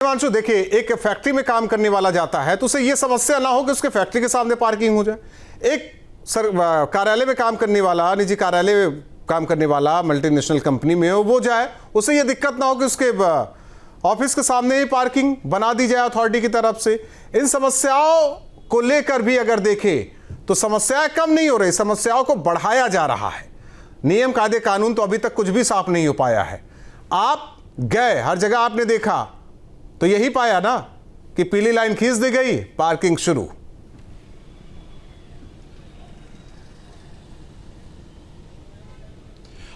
हिमांशु देखिए, एक फैक्ट्री में काम करने वाला जाता है तो उसे यह समस्या ना हो कि उसके फैक्ट्री के सामने पार्किंग हो जाए। एक कार्यालय में काम करने वाला, निजी कार्यालय में काम करने वाला, मल्टीनेशनल कंपनी में हो, वो जाए, उसे यह दिक्कत ना हो कि उसके ऑफिस के सामने ही पार्किंग बना दी जाए अथॉरिटी की तरफ से। इन समस्याओं को लेकर भी अगर देखें तो समस्याएं कम नहीं हो रही, समस्याओं को बढ़ाया जा रहा है। नियम कायदे कानून तो अभी तक कुछ भी साफ नहीं हो पाया है। आप गए, हर जगह आपने देखा तो यही पाया ना कि पीली लाइन खींच दी गई, पार्किंग शुरू।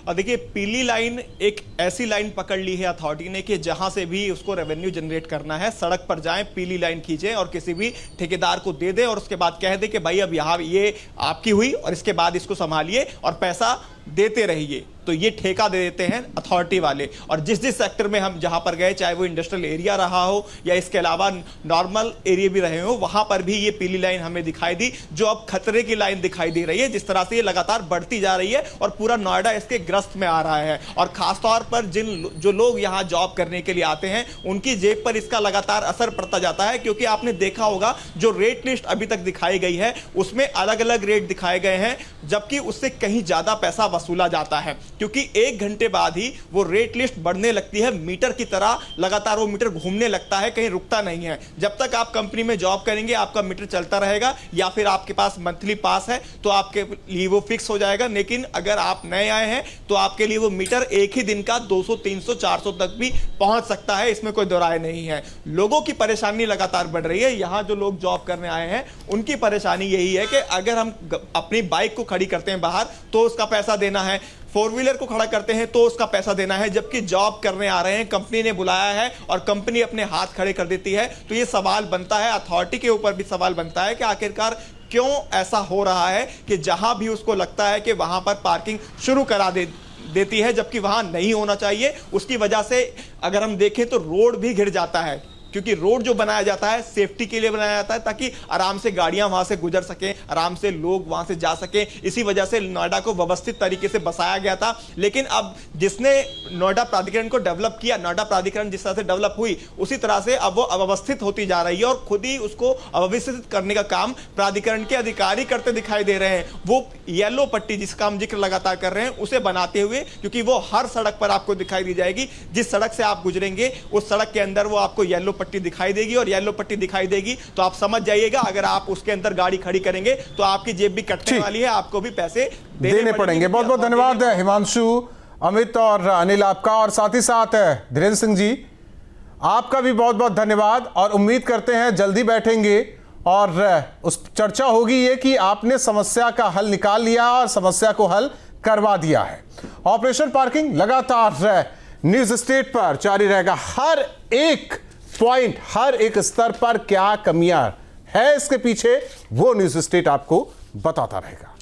और देखिए, पीली लाइन एक ऐसी लाइन पकड़ ली है अथॉरिटी ने कि जहां से भी उसको रेवेन्यू जनरेट करना है, सड़क पर जाएं, पीली लाइन खींचें और किसी भी ठेकेदार को दे दें और उसके बाद कह दें कि भाई अब यहां ये आपकी हुई और इसके बाद इसको संभालिए और पैसा देते रहिए। तो ये ठेका दे देते हैं अथॉरिटी वाले। और जिस जिस सेक्टर में हम जहां पर गए, चाहे वो इंडस्ट्रियल एरिया रहा हो या इसके अलावा नॉर्मल एरिया भी रहे हो, वहां पर भी ये पीली लाइन हमें दिखाई दी, जो अब खतरे की लाइन दिखाई दे रही है। जिस तरह से ये लगातार बढ़ती जा रही है और पूरा नोएडा इसके ग्रस्त में आ रहा है। और खासतौर पर जो लोग यहाँ जॉब करने के लिए आते हैं, उनकी जेब पर इसका लगातार असर पड़ता जाता है। क्योंकि आपने देखा होगा, जो रेट लिस्ट अभी तक दिखाई गई है उसमें अलग अलग रेट दिखाए गए हैं, जबकि उससे कहीं ज्यादा पैसा वसूला जाता है। क्योंकि 1 घंटे बाद ही वो रेट लिस्ट बढ़ने लगती है, मीटर की तरह लगातार वो मीटर घूमने लगता है, कहीं रुकता नहीं है। जब तक आप कंपनी में जॉब करेंगे आपका मीटर चलता रहेगा, या फिर आपके पास मंथली पास है तो आपके लिए वो फिक्स हो जाएगा। लेकिन अगर आप नए आए हैं तो आपके लिए वो मीटर एक ही दिन का 200, 300, 400 तक भी पहुंच सकता है, इसमें कोई दो राय नहीं है। लोगों की परेशानी लगातार बढ़ रही है। यहां जो लोग जॉब करने आए हैं उनकी परेशानी यही है कि अगर हम अपनी बाइक को खड़ी करते हैं बाहर तो उसका पैसा देना है, 4 व्हीलर को खड़ा करते हैं तो उसका पैसा देना है, जबकि जॉब करने आ रहे हैं, कंपनी ने बुलाया है और कंपनी अपने हाथ खड़े कर देती है। तो ये सवाल बनता है, अथॉरिटी के ऊपर भी सवाल बनता है कि आखिरकार क्यों ऐसा हो रहा है कि जहां भी उसको लगता है कि वहां पर पार्किंग शुरू करा देती है, जबकि वहां नहीं होना चाहिए। उसकी वजह से अगर हम देखें तो रोड भी घिर जाता है, क्योंकि रोड जो बनाया जाता है सेफ्टी के लिए बनाया जाता है, ताकि आराम से गाड़ियां वहां से गुजर सकें, आराम से लोग वहां से जा सकें। इसी वजह से नोएडा को व्यवस्थित तरीके से बसाया गया था। लेकिन अब जिसने नोएडा प्राधिकरण को डेवलप किया, नोएडा प्राधिकरण जिस तरह से डेवलप हुई, उसी तरह से अब वो अव्यवस्थित होती जा रही है और खुद ही उसको अव्यवस्थित करने का काम प्राधिकरण के अधिकारी करते दिखाई दे रहे हैं। वो येलो पट्टी जिसका हम जिक्र लगातार कर रहे हैं उसे बनाते हुए, क्योंकि वो हर सड़क पर आपको दिखाई दी जाएगी। जिस सड़क से आप गुजरेंगे उस सड़क के अंदर वो आपको येलो पट्टी दिखाई देगी, और येलो पट्टी दिखाई देगी तो आप समझ जाइएगा अगर आप उसके अंदर गाड़ी खड़ी करेंगे तो आपकी जेब भी कटने वाली है, आपको भी पैसे देने पड़ेंगे। बहुत बहुत धन्यवाद हिमांशु, अमित और अनिल आपका, और साथ ही साथ धीरेन्द्र सिंह जी आपका भी बहुत बहुत धन्यवाद। और उम्मीद करते हैं जल्दी बैठेंगे और उस चर्चा होगी ये कि आपने समस्या का हल निकाल लिया और समस्या को हल करवा दिया है। ऑपरेशन पार्किंग लगातार न्यूज स्टेट पर जारी रहेगा। हर एक पॉइंट, हर एक स्तर पर क्या कमियां है इसके पीछे, वो न्यूज स्टेट आपको बताता रहेगा।